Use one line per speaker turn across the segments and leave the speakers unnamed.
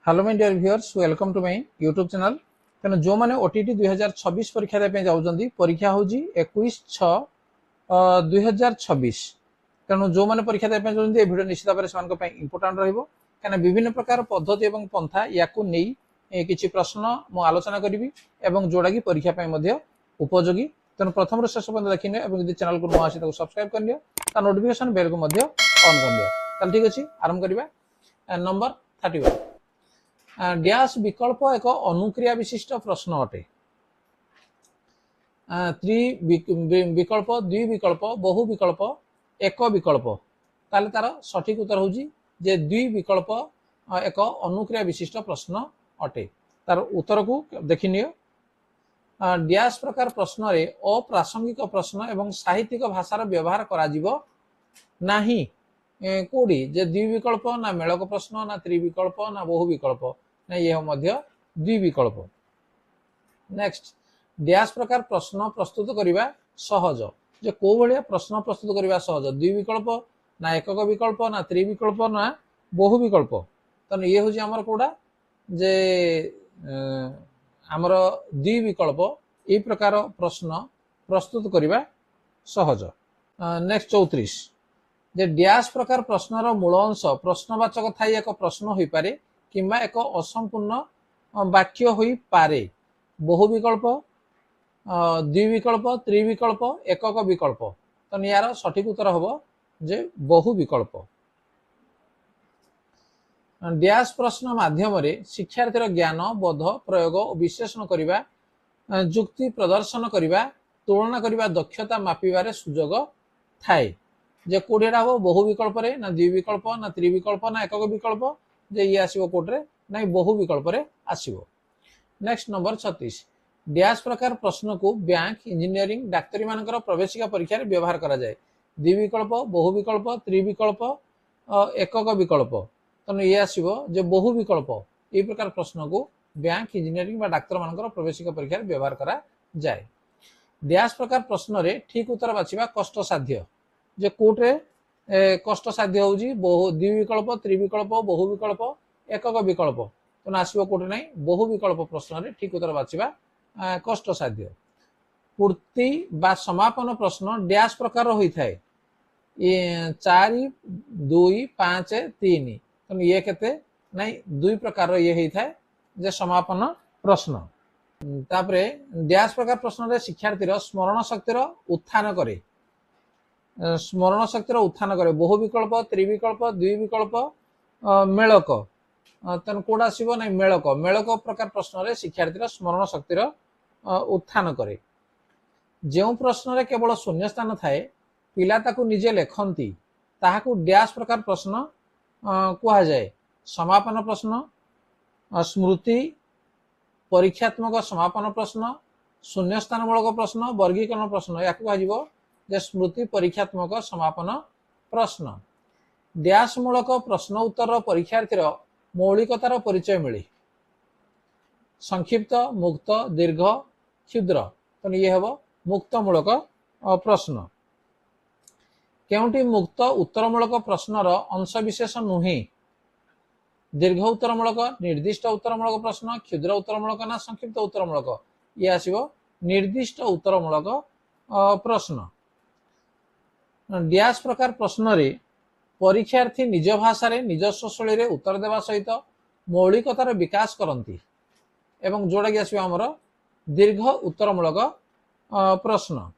Hello my dear viewers, welcome to my YouTube channel. तेना जो मैंने ओटीटी 2026 परीक्षा देबे जाउजंदी, परीक्षा होजी 21/6/2026। तेणु जो मैंने परीक्षा देबे जाउजंदी ए वीडियो निश्चित भाव से इंपोर्टेंट रहइबो, काना विभिन्न प्रकार पद्धति एवं पंथा याकू नै किछि प्रश्न मु आलोचना करिवि एवं जोडा कि परीक्षा पय मध्ये उपयोगी। तेणु प्रथम शेष पर्यंत देखिने एवं यदि चैनल को नुआ आसी ताको सब्सक्राइब कर लियो, ता नोटिफिकेशन बेल को मध्ये ऑन कर लियो। ताल ठीक अछि, आरंभ करिबा। नंबर 31 डैश विकल्प एक अनुक्रिया विशिष्ट प्रश्न अटे। विकल्प, द्वि विकल्प, बहु विकल्प, एक विकल्प। ताले तार सठिक उत्तर होजी जे द्वि विकल्प एक अनुक्रिया विशिष्ट प्रश्न अटे। तार उत्तर को देखिनियो। डैश प्रकार प्रश्न रे अप्रासंगिक प्रश्न एवं साहित्यिक भाषार व्यवहार करा जिवो नाही। कोडी जे द्वि विकल्प ना मेलक प्रश्न ना त्रिविकल्प ना बहु विकल्प ना यह मध्य द्वि विकल्प। नेक्स्ट, डैश प्रकार प्रश्न प्रस्तुत करिबा सहज। जे को भलिया प्रश्न प्रस्तुत करिबा सहज, द्वि विकल्प ना एकक विकल्प ना त्रिविकल्प ना बहु विकल्प। तने ये होजी हमर कोडा जे हमर द्वि विकल्प ए प्रकार प्रश्न प्रस्तुत करिबा सहज। नेक्स्ट 34 जे डैश प्रकार प्रश्नर मूल अंश प्रश्नवाचक थाई एक प्रश्न होई पारे किंबा एक असंपूर्ण वाक्य होई पारे। बहु विकल्प, द्वि विकल्प, त्रिविकल्प, एकक विकल्प। तो यार सठिक उत्तर हबो जे बहु विकल्प। डैश प्रश्न माध्यम रे शिक्षार्थीर ज्ञान बोध प्रयोग और विश्लेषण करिबा, जुक्ति प्रदर्शन करिबा, तुलना करिबा दक्षता मापिबारे सुजोग थाए। जे कोडेरा हो बहु विकल्प रे ना द्वि विकल्प ना त्रिविकल्प ना एकक विकल्प, जे ये आसीबो कोडरे ना बहु विकल्प रे आसीबो। नेक्स्ट नंबर 36 डैश प्रकार प्रश्न को बैंक, इंजीनियरिंग, डाक्तरी मानकर प्रवेशिका परीक्षा रे व्यवहार करा जाय। द्वि विकल्प, बहु विकल्प, त्रिविकल्प, एकक विकल्प। तो ये आसीबो जे बहु विकल्प ए प्रकार प्रश्न को बैंक, इंजीनियरिंग बा डाक्तर मानकर प्रवेशिका परीक्षा रे व्यवहार करा जाय। डैश प्रकार प्रश्न रे ठीक उत्तर बाछिबा कष्ट साध्य। जे कोर्टे कष्ट साध्य होजी बहु द्वि विकल्प, त्रिविकल्प, बहु विकल्प, एकक विकल्प। तो आसीबो कोर्टे नै बहु विकल्प प्रश्न रे ठीक उत्तर बाछिबा कष्ट साध्य। पूर्ति बा समापन प्रश्न डैश प्रकार होई थाए। 4, 2, 5, 3। तो ये केते नै दुई प्रकार ये होई थाए जे समापन प्रश्न। तापरे डैश प्रकार प्रश्न रे शिक्षार्थीर स्मरण शक्तिर उत्थान करे। स्मरण शक्तिर उत्थान करे। बहु विकल्प, त्रिविकल्प, द्वि विकल्प, मेलक। तन कोडा आसीबो नै मेलक। मेलक प्रकार प्रश्न रे शिक्षार्थीर स्मरण शक्तिर उत्थान करे। जेउ प्रश्न रे केवल शून्य स्थान थाए, पिला ताकू निजे लेखंती, ताहाकू डैश प्रकार प्रश्न कुहा जाए। समापन प्रश्न, स्मृति, परीक्षात्मक समापन प्रश्न, शून्य स्थान मूलक प्रश्न, वर्गीकरण प्रश्न। याकू कहाजिबो जे स्मृति परीक्षात्मक समापन प्रश्न। डैश मूलक प्रश्न उत्तर परीक्षार्थीर मौलिकतार परिचय मिले। संक्षिप्त, मुक्त, दीर्घ, क्षुद्र। तो ये हबो मुक्त मूलक प्रश्न। केउंटी मुक्त उत्तरमूलक प्रश्नर अंश विशेष नुहे। दीर्घ उत्तरमूलक, निर्दिष्ट उत्तरमूलक प्रश्न, क्षुद्र उत्तरमूलक ना संक्षिप्त उत्तरमूलक। ये आसीबो निर्दिष्ट उत्तरमूलक प्रश्न। डैश प्रकार प्रश्न रे परीक्षार्थी निज भाषा रे निजस्व शैली रे उत्तर देवा सहित मौलिकतार विकास करंती एवं जोड़ा कि आसीबो हमर दीर्घ उत्तरमूलक प्रश्न।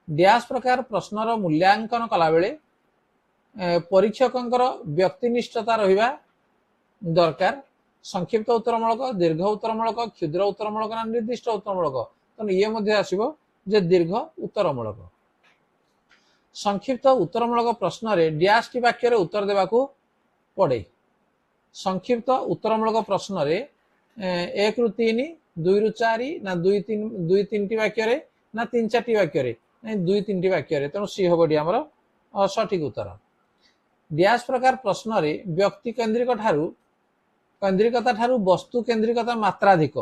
डैश प्रकार प्रश्नर मूल्यांकन कला बेले परीक्षकंकर व्यक्तिनिष्ठता रहिबा दरकार। संक्षिप्त उत्तरमूलक, दीर्घ उत्तरमूलक, क्षुद्र उत्तरमूलक ना निर्दिष्ट उत्तरमूलक। तो ये मध्ये आसीबो जे दीर्घ उत्तरमूलक। संक्षिप्त उत्तरमूलक प्रश्न रे डैश टी वाक्य रे उत्तर देबाकू पड़े। संक्षिप्त उत्तरमूलक प्रश्न रे 1 रु 3, 2 रु 4 ना 2 3 टी वाक्य रे ना 3 4 टी वाक्य रे ना 2 3 टी वाक्य रे। तेणु सी हबडी हमर सठिक उत्तर। डैश प्रकार प्रश्न रे व्यक्ति केंद्रिकता ठारू वस्तु केंद्रिकता मात्राधिक।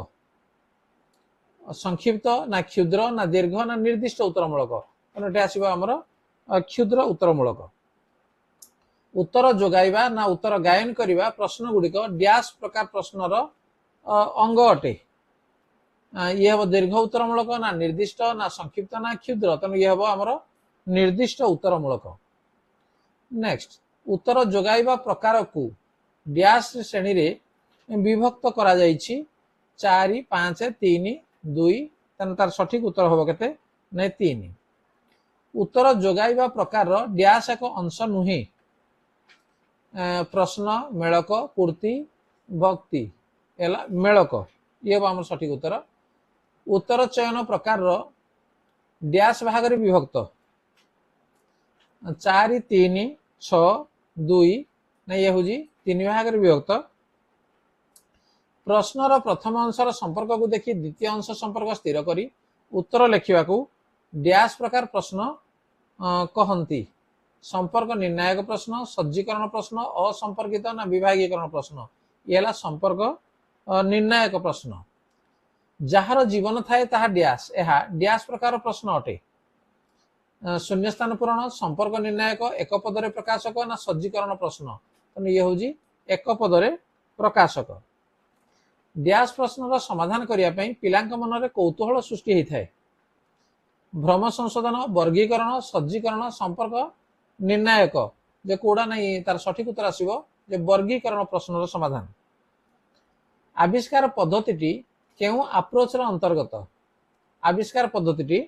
संक्षिप्त ना क्षुद्र ना दीर्घ ना निर्दिष्ट उत्तरमूलक। तेणु एटा आसीबो हमर क्षुद्र उत्तरमूलक। उत्तर जोगाइबा ना उत्तर गायन करिबा प्रश्न गुड़िक डैश प्रकार प्रश्नर अंग अटे। ये हम दीर्घ उत्तरमूलक ना निर्दिष्ट ना संक्षिप्त ना क्षुद्र, तेणु ये हम आमर निर्दिष्ट उत्तरमूलक। नेक्स्ट, उत्तर जोगाइबा प्रकार को डैश श्रेणी रे विभक्त करा जायछि 4 5 3 2, तेणु तार सठिक उत्तर हम केते नै 3। उत्तर जोगाइबा प्रकार डैश एक अंश नुहे। प्रश्न, मेलक, पूर्ति, भक्ति, मेलक, ये हम सठिक उत्तर। उत्तर चयन प्रकार डैश भाग रे विभक्त 4 3 6 2, ना ये हूँ 3 भाग रे विभक्त। प्रश्नर प्रथम अंशर संपर्क को देखि द्वितीय अंश संपर्क स्थिर करी उत्तर लेखिबा को डैश प्रकार प्रश्न कहंती। संपर्क निर्णायक प्रश्न, सज्जीकरण प्रश्न, असंपर्कित ना विभागीकरण प्रश्न, ये संपर्क निर्णायक प्रश्न। जार जीवन थाए ताहा डैश, यह डैश प्रकार प्रश्न अटे। शून्य स्थान पूरण, संपर्क निर्णायक, एक पदरे प्रकाशक ना सज्जीकरण प्रश्न, ये हूँ एक पदरे प्रकाशक। डैश प्रश्नर समाधान करिया पई पिलांक मनरे कौतूहल सृष्टि होता है। भ्रम संशोधन, वर्गीकरण, सज्जीकरण, संपर्क निर्णायक जे कोड़ा नहीं तार सठिक उत्तर आसिबो जे वर्गीकरण प्रश्नर समाधान। आविष्कार पद्धति केउ अप्रोच र अंतर्गत? आविष्कार पद्धति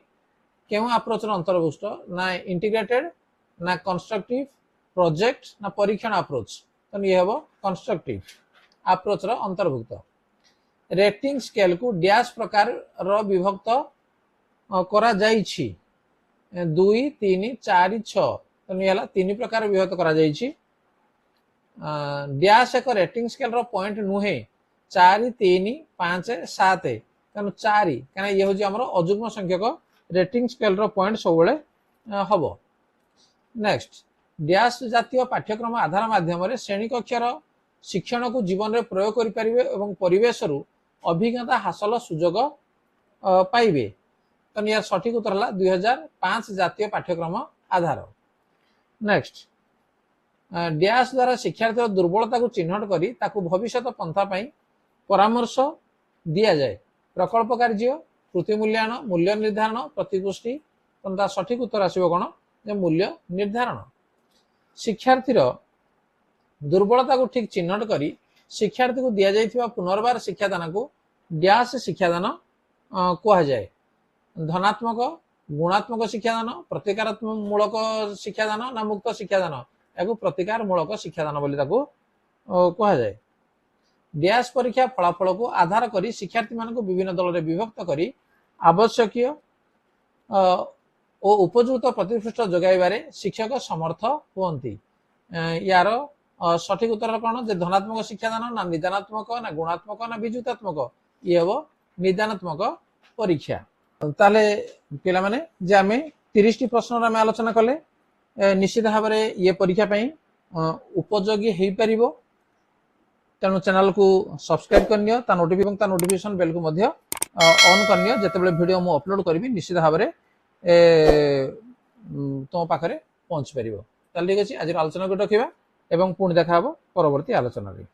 केउ अप्रोच र अंतर्भुक्त? ना इंटीग्रेटेड, ना कंस्ट्रक्टिव, प्रोजेक्ट, ना परीक्षण अप्रोच, तो ये हेबो कंस्ट्रक्टिव अप्रोच र अंतर्भुक्त। रेटिंग स्केल को डैश प्रकार रो विभक्त करा जाइछि 2 3 4 6, तो ये 3 प्रकार विभक्त करा जाइछि। डैश एक रेटिंग स्केल रो पॉइंट नुहे 4 3 5 7, तेणु 4 क्या ये हूँ आम अजुग्म संख्यक रेटिंग स्केल रो पॉइंट सब बेले हम। नेक्स्ट, डैश जातीय पाठ्यक्रम आधार माध्यम श्रेणी कक्षार शिक्षण को जीवन में प्रयोग करें और परिवेश अभिज्ञता हासिल सुजोग पाइबे, तो यार सठिक उत्तर है 2005 जातीय पाठ्यक्रम आधार। नेक्स्ट, डैश द्वारा शिक्षार्थी दुर्बलता को चिन्हट करी ताकू भविष्य पंथा परामर्श दिया जाए। प्रकल्प कार्य, कृति मूल्यायन, मूल्य निर्धारण, प्रतिपुष्टि, तो सठिक उत्तर आसिबो कोन जे मूल्य निर्धारण। शिक्षार्थीर दुर्बलता को ठीक चिन्हट करी शिक्षार्थी को दिया जाइथिबा पुनर्बार शिक्षादान को डैश शिक्षादान कहा जाए। धनात्मक, गुणात्मक शिक्षादान, प्रतिकारात्मक मूलक शिक्षादान ना मुक्त शिक्षादान, या प्रतिकार मूलक शिक्षादान बोली ताको कहा जाए। डैश परीक्षा फलाफल को आधार करी शिक्षार्थी मान को विभिन्न दल में विभक्त करी आवश्यक और उपयुक्त प्रतिपृष्ठ जोगाइबारे शिक्षक समर्थ हुअंती। यार सठिक उत्तर कौन जे धनात्मक शिक्षादान ना निदानात्मक ना गुणात्मक ना विजुतात्मक, ये हम निदानात्मक परीक्षा। ताले पिला माने जे आमे 30 प्रश्न आमे आलोचना कले निश्चित भाव में ये परीक्षा पई उपयोगी हो पारिबो। तेणु चैनल को सब्सक्राइब करनियो, ता नोटिफिकेशन बेल को मध्य ऑन करनियो। जेतेबेले वीडियो मु अपलोड करबी निश्चित भाव में तुम पाखरे पहुंच पारिबो। ताले ठीक अछि, आज आलोचना को रखिबा एवं पुणी देखा हबो परवर्ती आलोचना रे।